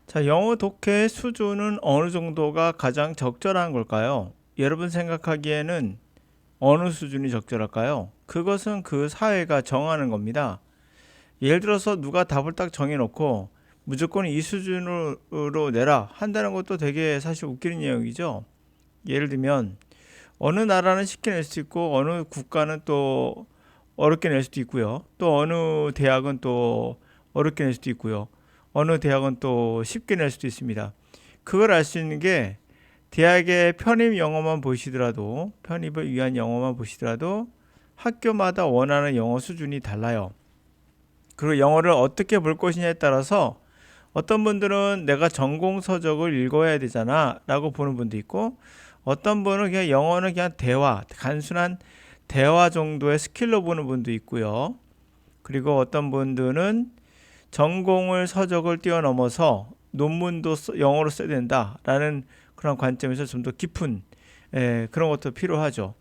자, 영어 독해 수준은 어느 정도가 가장 적절한 걸까요? 여러분 생각하기에는 어느 수준이 적절할까요? 그것은 그 사회가 정하는 겁니다. 예를 들어서 누가 답을 딱 정해놓고 무조건 이 수준으로 내라 한다는 것도 되게 사실 웃기는 이야기죠. 예를 들면 어느 나라는 쉽게 낼 수 있고 어느 국가는 또 어렵게 낼 수도 있고요. 또 어느 대학은 또 어렵게 낼 수도 있고요. 어느 대학은 또 쉽게 낼 수도 있습니다. 그걸 알 수 있는 게 대학의 편입 영어만 보시더라도 편입을 위한 영어만 보시더라도 학교마다 원하는 영어 수준이 달라요. 그리고 영어를 어떻게 볼 것이냐에 따라서 어떤 분들은 내가 전공 서적을 읽어야 되잖아 라고 보는 분도 있고 어떤 분은 그냥 영어는 그냥 대화, 단순한 대화 정도의 스킬로 보는 분도 있고요. 그리고 어떤 분들은 전공을 서적을 뛰어넘어서 논문도 영어로 써야 된다라는 그런 관점에서 좀 더 깊은 그런 것도 필요하죠.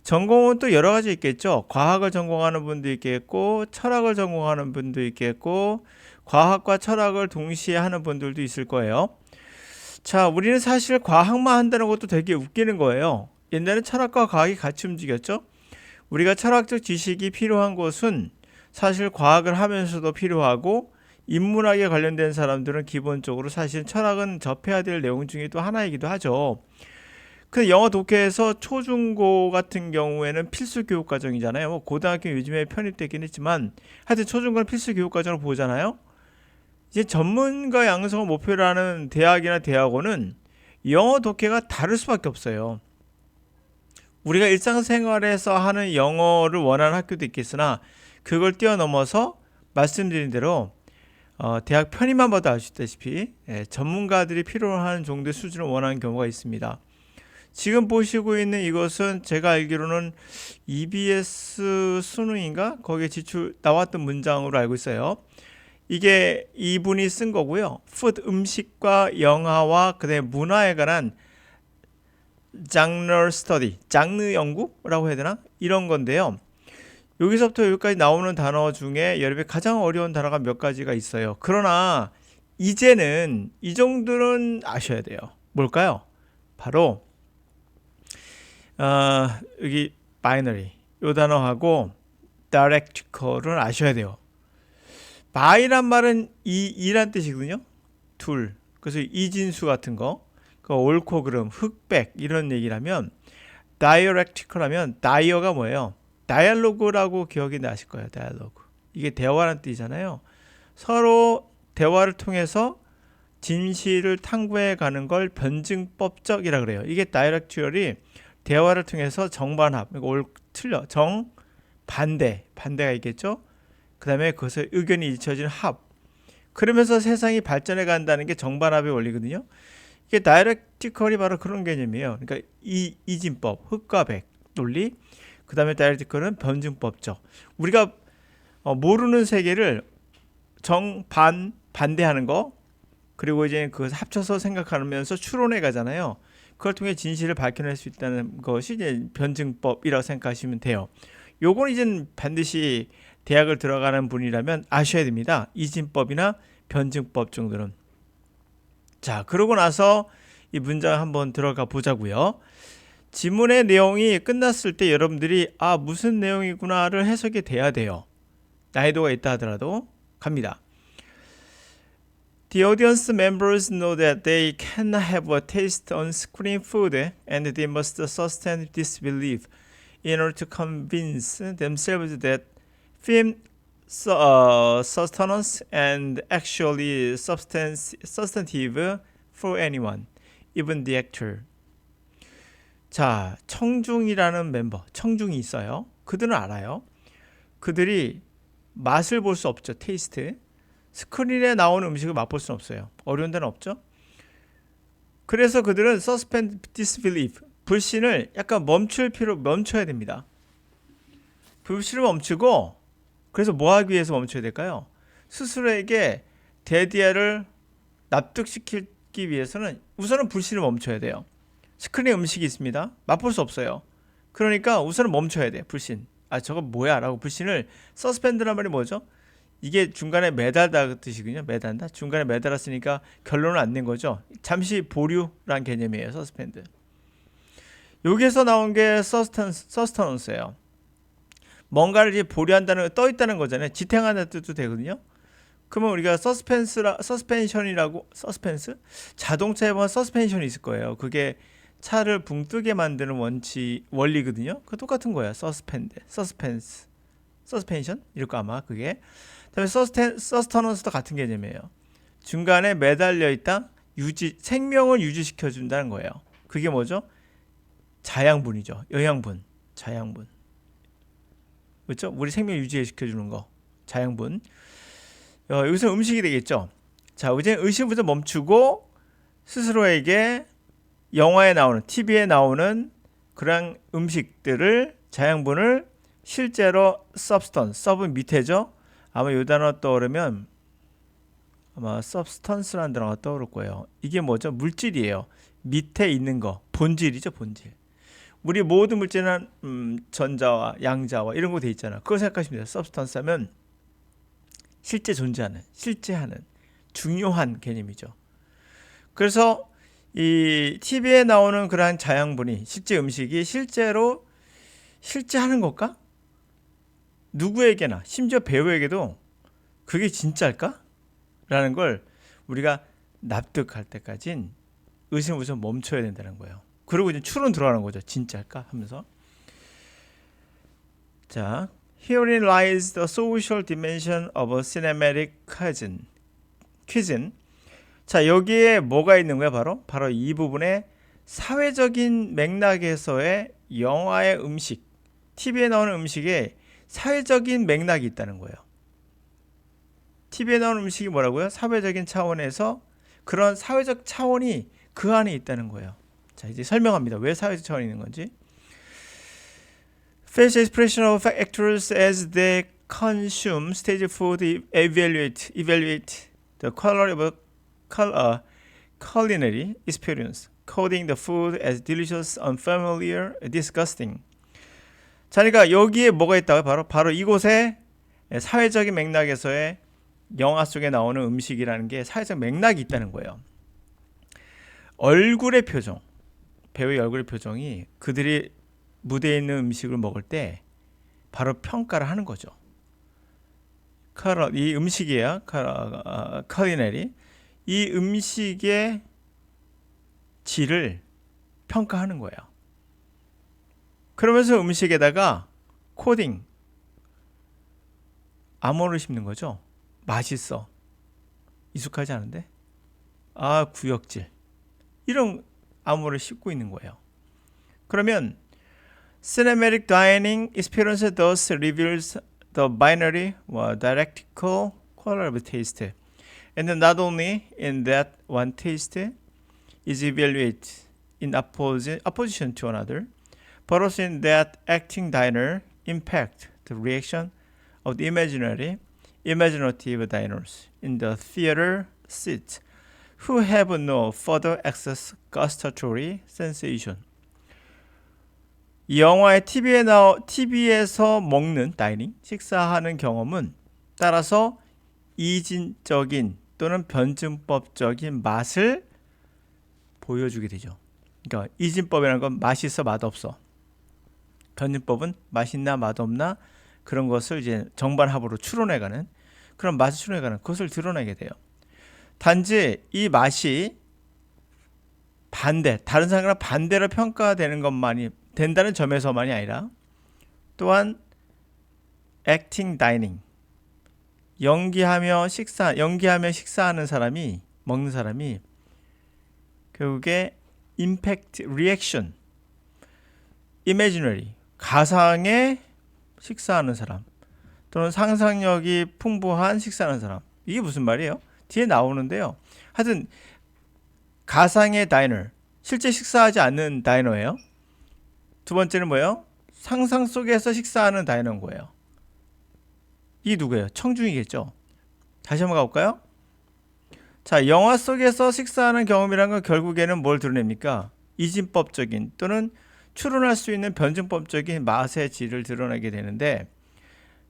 전공은 또 여러 가지 있겠죠. 과학을 전공하는 분도 있겠고, 철학을 전공하는 분도 있겠고, 과학과 철학을 동시에 하는 분들도 있을 거예요. 자, 우리는 사실 과학만 한다는 것도 되게 웃기는 거예요. 옛날에 철학과 과학이 같이 움직였죠. 우리가 철학적 지식이 필요한 것은 사실 과학을 하면서도 필요하고 인문학에 관련된 사람들은 기본적으로 사실 철학은 접해야 될 내용 중에 또 하나이기도 하죠. 그 영어 독해에서 초중고 같은 경우에는 필수 교육 과정이잖아요. 뭐 고등학교 요즘에 편입되긴 했지만 하여튼 초중고는 필수 교육 과정을 보잖아요. 이제 전문가 양성을 목표로 하는 대학이나 대학원은 영어 독해가 다를 수밖에 없어요. 우리가 일상생활에서 하는 영어를 원하는 학교도 있겠으나 그걸 뛰어넘어서 말씀드린 대로 대학 편입만 봐도 알 수 있다시피 전문가들이 필요로 하는 정도의 수준을 원하는 경우가 있습니다. 지금 보시고 있는 이것은 제가 알기로는 EBS 수능인가? 거기에 지출 나왔던 문장으로 알고 있어요. 이게 이분이 쓴 거고요. 푸드 음식과 영화와 그다음에 문화에 관한 장르 스터디, 장르 연구라고 해야 되나? 이런 건데요. 여기서부터 여기까지 나오는 단어 중에 여러분이 가장 어려운 단어가 몇 가지가 있어요. 그러나 이제는 이 정도는 아셔야 돼요. 뭘까요? 바로 여기 바이너리 이 단어하고 dialectical을 아셔야 돼요. 바이란 말은 이란 뜻이거든요. 둘. 그래서 이진수 같은 거, 그 옳고 그름, 흑백 이런 얘기라면 dialectical 하면 다이어가 뭐예요? 다이얼로그라고 기억이 나실 거예요. 다이얼로그. 이게 대화라는 뜻이잖아요. 서로 대화를 통해서 진실을 탐구해 가는 걸 변증법적이라 그래요. 이게 다이렉츄얼이 대화를 통해서 정반합, 올 틀려, 정 반대가 있겠죠. 그 다음에 그것에 의견이 일치해지는 합. 그러면서 세상이 발전해 간다는 게 정반합의 원리거든요. 이게 다이렉티컬이 바로 그런 개념이에요. 그러니까 이진법, 흑과 백 논리. 그 다음에 다이렉티컬은 변증법적. 우리가 모르는 세계를 반대하는 거. 그리고 이제 그 합쳐서 생각하면서 추론해 가잖아요. 그걸 통해 진실을 밝혀낼 수 있다는 것이 이제 변증법이라고 생각하시면 돼요. 요건 이제 반드시 대학을 들어가는 분이라면 아셔야 됩니다. 이진법이나 변증법 정도는. 자, 그러고 나서 이 문장 한번 들어가 보자고요. 지문의 내용이 끝났을 때 여러분들이 무슨 내용이구나를 해석이 돼야 돼요. 난이도가 있다 하더라도 갑니다. The audience members know that they can have a taste on screen food and they must sustain this belief in order to convince themselves that film sustenance and actually substantive for anyone, even the actor. 자, 청중이라는 멤버, 청중이 있어요. 그들은 알아요. 그들이 맛을 볼 수 없죠. 테이스트. 스크린에 나오는 음식을 맛볼 수는 없어요. 어려운 데는 없죠. 그래서 그들은 suspend disbelief, 불신을 약간 멈춰야 됩니다. 불신을 멈추고 그래서 뭐 하기 위해서 멈춰야 될까요? 스스로에게 대디아를 납득시키기 위해서는 우선은 불신을 멈춰야 돼요. 스크린에 음식이 있습니다. 맛볼 수 없어요. 그러니까 우선은 멈춰야 돼. 불신. 저거 뭐야? 라고 불신을 suspend란 말이 뭐죠? 이게 중간에 매달다 뜻이군요. 매달다. 중간에 매달았으니까 결론은 안 낸 거죠. 잠시 보류란 개념이에요. 서스펜드. 여기에서 나온 게 서스터넌스예요. 뭔가를 이제 보류한다는, 떠 있다는 거잖아요. 지탱한다는 뜻도 되거든요. 그러면 우리가 서스펜션이라고, 서스펜스? 자동차에 보면 서스펜션이 있을 거예요. 그게 차를 붕 뜨게 만드는 원리거든요. 그 똑같은 거예요. 서스펜션? 이럴 거 아마 그게. 그다음에 서스터넌스도 같은 개념이에요. 중간에 매달려 있다, 생명을 유지시켜 준다는 거예요. 그게 뭐죠? 자양분이죠. 영양분, 자양분. 그렇죠? 우리 생명 유지시켜 주는 거, 자양분. 여기서 음식이 되겠죠. 자, 이제 의식부터 멈추고 스스로에게 영화에 나오는, TV에 나오는 그런 음식들을, 자양분을 실제로 서브는 밑에죠. 아마 이 단어 떠오르면 아마 substance라는 단어가 떠오를 거예요. 이게 뭐죠? 물질이에요. 밑에 있는 거, 본질이죠, 본질. 우리 모든 물질은 전자와 양자와 이런 거 돼 있잖아. 그거 생각하시면 돼요. substance 하면 실제 존재하는, 실제하는 중요한 개념이죠. 그래서 이 TV에 나오는 그러한 자양분이, 실제 음식이 실제로 실제하는 것까? 누구에게나, 심지어 배우에게도 그게 진짜일까? 라는 걸 우리가 납득할 때까진 의심을 우선 멈춰야 된다는 거예요. 그리고 이제 추론 들어가는 거죠. 진짜일까? 하면서. 자, Herein lies the social dimension of a cinematic quiz. 자, 여기에 뭐가 있는 거야? 바로 이 부분에 사회적인 맥락에서의 영화의 음식, TV에 나오는 음식에 사회적인 맥락이 있다는 거예요. TV에 나오는 음식이 뭐라고요? 사회적인 차원에서 그런 사회적 차원이 그 안에 있다는 거예요. 자, 이제 설명합니다. 왜 사회적 차원이 있는 건지. Face expression of actors as they consume stage food evaluate the quality of a culinary experience, coding the food as delicious, unfamiliar, disgusting. 자, 그러니까 여기에 뭐가 있다고요? 바로 이곳에 사회적인 맥락에서의 영화 속에 나오는 음식이라는 게 사회적 맥락이 있다는 거예요. 얼굴의 표정, 배우의 얼굴의 표정이 그들이 무대에 있는 음식을 먹을 때 바로 평가를 하는 거죠. 이 음식이야, 컬리너리. 이 음식의 질을 평가하는 거예요. 그러면서 음식에다가 코딩, 암호를 심는 거죠. 맛있어. 익숙하지 않은데? 아, 구역질. 이런 암호를 싣고 있는 거예요. 그러면 Cinematic dining experience thus reveals the binary dialectical quality of taste. And not only in that one taste is evaluated in opposition to another, but also in that acting diner impact the reaction of the imaginative diners in the theater seat who have no further access gustatory sensation. 이 영화의 TV에서 먹는 다이닝, 식사하는 경험은 따라서 이진적인 또는 변증법적인 맛을 보여주게 되죠. 그러니까 이진법이라는 건 맛있어, 맛없어. 변증법은 맛있나, 맛없나 그런 것을 이제 정반합으로 추론해가는, 그런 맛을 추론해가는 그것을 드러내게 돼요. 단지 이 맛이 다른 사람과 반대로 평가되는 것만이 된다는 점에서만이 아니라, 또한 acting dining, 연기하며 식사하는 사람이, 먹는 사람이 결국에 impact reaction, imaginary, 가상의 식사하는 사람, 또는 상상력이 풍부한 식사하는 사람. 이게 무슨 말이에요? 뒤에 나오는데요. 하여튼 가상의 다이너, 실제 식사하지 않는 다이너예요. 두 번째는 뭐예요? 상상 속에서 식사하는 다이너인 거예요. 이게 누구예요? 청중이겠죠. 다시 한번 가볼까요? 자, 영화 속에서 식사하는 경험이란 건 결국에는 뭘 드러냅니까? 이진법적인 또는 추론할 수 있는 변증법적인 맛의 질을 드러내게 되는데,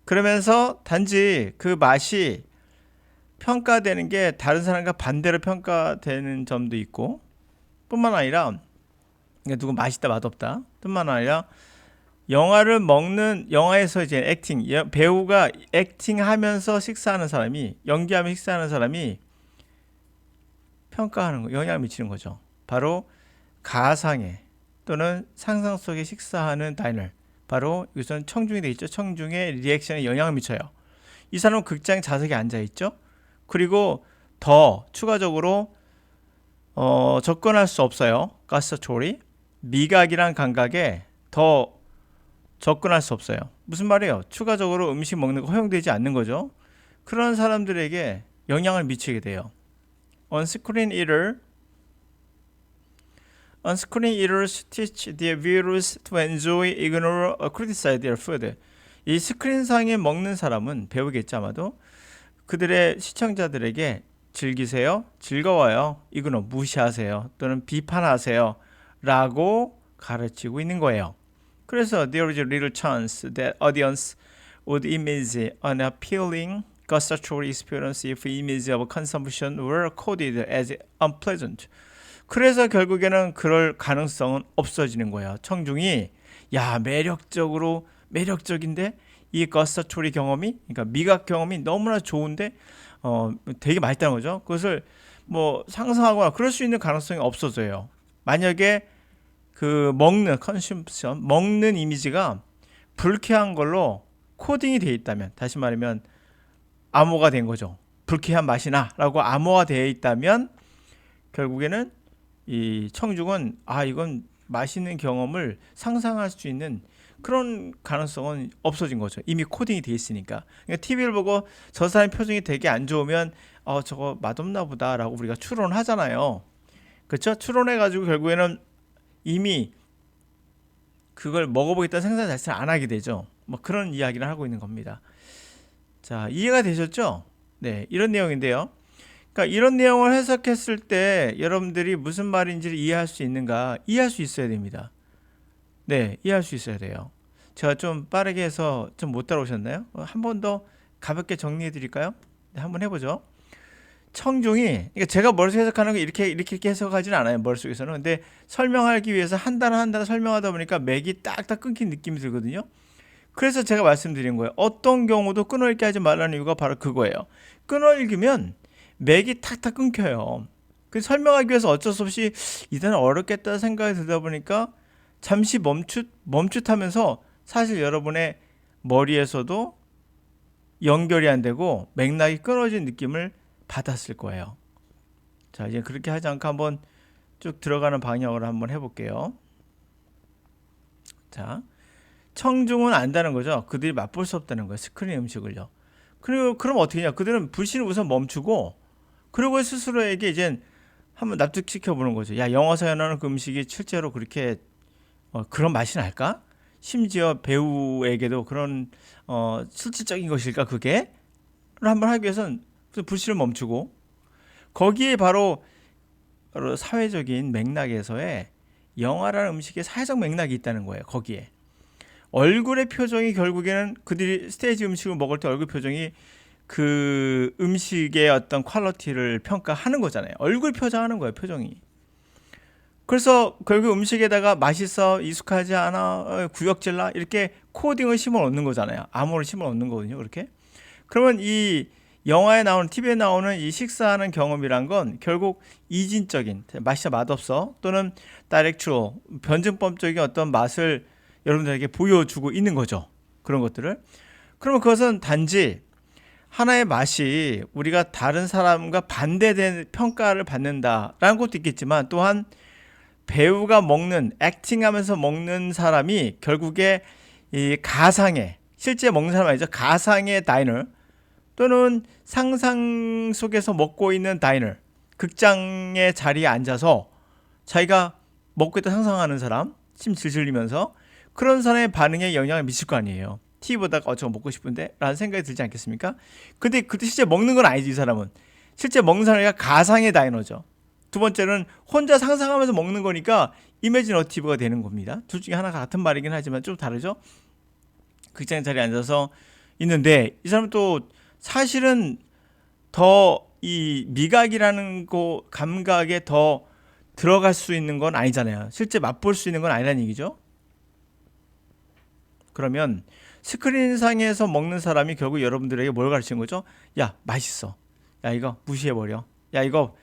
그러면서 단지 그 맛이 평가되는 게 다른 사람과 반대로 평가되는 점도 있고, 뿐만 아니라 누구 맛있다 맛없다 뿐만 아니라 영화에서 이제 배우가 액팅하면서 식사하는 사람이, 연기하며 식사하는 사람이 평가하는 거, 영향을 미치는 거죠. 바로 가상의 또는 상상 속에 식사하는 다이너, 바로 여기서는 청중이 돼 있죠. 청중의 리액션에 영향을 미쳐요. 이 사람은 극장 좌석에 앉아 있죠. 그리고 더 추가적으로 접근할 수 없어요. 가스토리, 미각이란 감각에 더 접근할 수 없어요. 무슨 말이에요? 추가적으로 음식 먹는 거 허용되지 않는 거죠. 그런 사람들에게 영향을 미치게 돼요. On-screen eaters teach their viewers to enjoy, ignore, or criticize their food. 이 스크린상에 먹는 사람은, 배우겠죠 아마도, 그들의 시청자들에게 즐기세요, 즐거워요, ignore, 무시하세요, 또는 비판하세요 라고 가르치고 있는 거예요. 그래서 there is a little chance that audience would image an appealing gustatory experience if image of consumption were coded as unpleasant. 그래서 결국에는 그럴 가능성은 없어지는 거예요. 청중이 야, 매력적인데 이 gustatory 경험이, 그러니까 미각 경험이 너무나 좋은데 되게 맛있다는 거죠. 그것을 뭐 상상하거나 그럴 수 있는 가능성이 없어져요. 만약에 그 먹는 이미지가 불쾌한 걸로 코딩이 되어 있다면, 다시 말하면 암호가 된 거죠. 불쾌한 맛이 나라고 암호가 되어 있다면 결국에는 이 청중은 이건 맛있는 경험을 상상할 수 있는 그런 가능성은 없어진 거죠. 이미 코딩이 되어 있으니까. 그러니까 TV를 보고 저 사람 표정이 되게 안 좋으면 저거 맛없나 보다라고 우리가 추론하잖아요. 그렇죠? 추론해가지고 결국에는 이미 그걸 먹어보겠다는 생각 자체를 안 하게 되죠. 뭐 그런 이야기를 하고 있는 겁니다. 자, 이해가 되셨죠? 네, 이런 내용인데요. 그러니까 이런 내용을 해석했을 때 여러분들이 무슨 말인지를 이해할 수 있는가, 이해할 수 있어야 됩니다. 네, 이해할 수 있어야 돼요. 제가 좀 빠르게 해서 좀 못 따라오셨나요? 한 번 더 가볍게 정리해 드릴까요? 네, 한번 해보죠. 청중이, 그러니까 제가 머릿속에 해석하는 거 이렇게 해석하지는 않아요, 머릿속에서는. 근데 설명하기 위해서 한 단어 한 단어 설명하다 보니까 맥이 딱딱 끊긴 느낌이 들거든요. 그래서 제가 말씀드린 거예요. 어떤 경우도 끊어읽기 하지 말라는 이유가 바로 그거예요. 끊어읽으면 맥이 탁탁 끊겨요. 그래서 설명하기 위해서 어쩔 수 없이 이 단어 어렵겠다 생각이 들다 보니까 잠시 멈칫하면서 사실 여러분의 머리에서도 연결이 안 되고 맥락이 끊어진 느낌을 받았을 거예요. 자, 이제 그렇게 하지 않고 한번 쭉 들어가는 방향으로 한번 해볼게요. 자, 청중은 안다는 거죠. 그들이 맛볼 수 없다는 거예요. 스크린 음식을요. 그럼 어떻게 하냐? 그들은 불신을 우선 멈추고, 그리고 스스로에게 이제 한번 납득시켜 보는 거죠. 야, 영화사에 나오는 그 음식이 실제로 그렇게 그런 맛이 날까? 심지어 배우에게도 그런 실질적인 것일까 그게? 를 한번 하기 위해서는 불신을 멈추고, 거기에 바로 사회적인 맥락에서의 영화라는 음식의 사회적 맥락이 있다는 거예요. 거기에 얼굴의 표정이 결국에는 그들이 스테이지 음식을 먹을 때 얼굴 표정이 그 음식의 어떤 퀄리티를 평가하는 거잖아요. 얼굴 표정하는 거예요, 표정이. 그래서 결국 음식에다가 맛있어, 익숙하지 않아, 구역질나 이렇게 코딩을 심어 놓는 거잖아요. 암호를 심어 놓는 거거든요. 그렇게. 그러면 이 영화에 나오는, TV에 나오는 이 식사하는 경험이란 건 결국 이진적인, 맛있어 맛없어, 또는 다이렉추얼, 변증법적인 어떤 맛을 여러분들에게 보여주고 있는 거죠. 그런 것들을. 그러면 그것은 단지 하나의 맛이 우리가 다른 사람과 반대된 평가를 받는다라는 것도 있겠지만, 또한 배우가 액팅하면서 먹는 사람이 결국에 이 가상의, 실제 먹는 사람 아니죠. 가상의 다이너, 또는 상상 속에서 먹고 있는 다이너, 극장의 자리에 앉아서 자기가 먹고 있다 상상하는 사람, 침 질질 흘리면서, 그런 사람의 반응에 영향을 미칠 거 아니에요. TV 보다가 저거 먹고 싶은데? 라는 생각이 들지 않겠습니까? 근데 그때 실제 먹는 건 아니지, 이 사람은. 실제 먹는 사람이 가상의 다이너죠. 두 번째는 혼자 상상하면서 먹는 거니까 이미지너티브가 되는 겁니다. 둘 중에 하나가 같은 말이긴 하지만 좀 다르죠. 극장 자리에 앉아서 있는데 이 사람은 또 사실은 더 이 미각이라는 거 감각에 더 들어갈 수 있는 건 아니잖아요. 실제 맛볼 수 있는 건 아니라는 얘기죠. 그러면 스크린상에서 먹는 사람이 결국 여러분들에게 뭘 가르치는 거죠? 야, 맛있어. 야, 이거 무시해버려. 야, 이거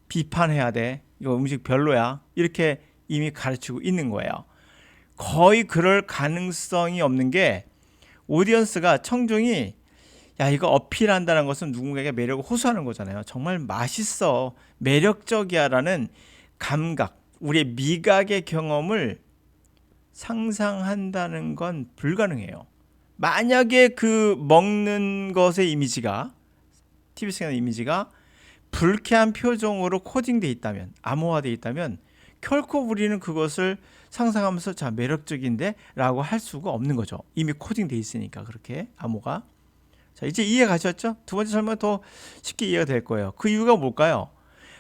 비판해야 돼. 이거 음식 별로야. 이렇게 이미 가르치고 있는 거예요. 거의 그럴 가능성이 없는 게 오디언스가 청중이 야, 이거 어필한다는 것은 누군가에게 매력을 호소하는 거잖아요. 정말 맛있어. 매력적이야라는 감각, 우리의 미각의 경험을 상상한다는 건 불가능해요. 만약에 그 먹는 것의 이미지가 TV 스캔의 이미지가 불쾌한 표정으로 코딩돼 있다면, 암호화돼 있다면 결코 우리는 그것을 상상하면서 자 매력적인데 라고 할 수가 없는 거죠. 이미 코딩돼 있으니까 그렇게 암호가. 자, 이제 이해 가셨죠? 두 번째 설명은 더 쉽게 이해가 될 거예요. 그 이유가 뭘까요?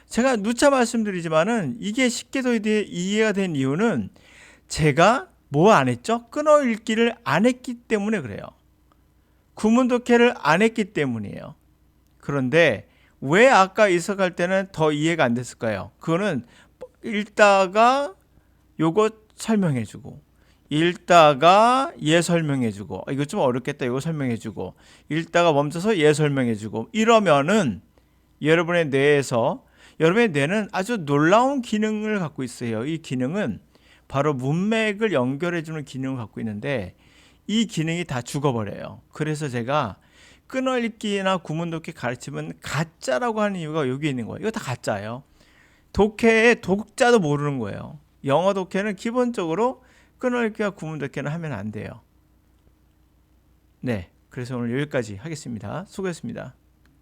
제가 누차 말씀드리지만은 이게 쉽게 더 이해가 된 이유는 제가 뭐 안 했죠? 끊어읽기를 안 했기 때문에 그래요. 구문독해를 안 했기 때문이에요. 그런데 왜 아까 이석할 때는 더 이해가 안 됐을까요? 그거는 읽다가 요거 설명해주고 읽다가 얘 설명해주고 이거 좀 어렵겠다 이거 설명해주고 읽다가 멈춰서 얘 설명해주고 이러면은 여러분의 뇌는 아주 놀라운 기능을 갖고 있어요. 이 기능은 바로 문맥을 연결해주는 기능을 갖고 있는데 이 기능이 다 죽어버려요. 그래서 제가 끊어읽기나 구문독해 가르치면 가짜라고 하는 이유가 여기 있는 거예요. 이거 다 가짜예요. 독해의 독자도 모르는 거예요. 영어 독해는 기본적으로 끊어읽기와 구문독해는 하면 안 돼요. 네, 그래서 오늘 여기까지 하겠습니다. 수고했습니다.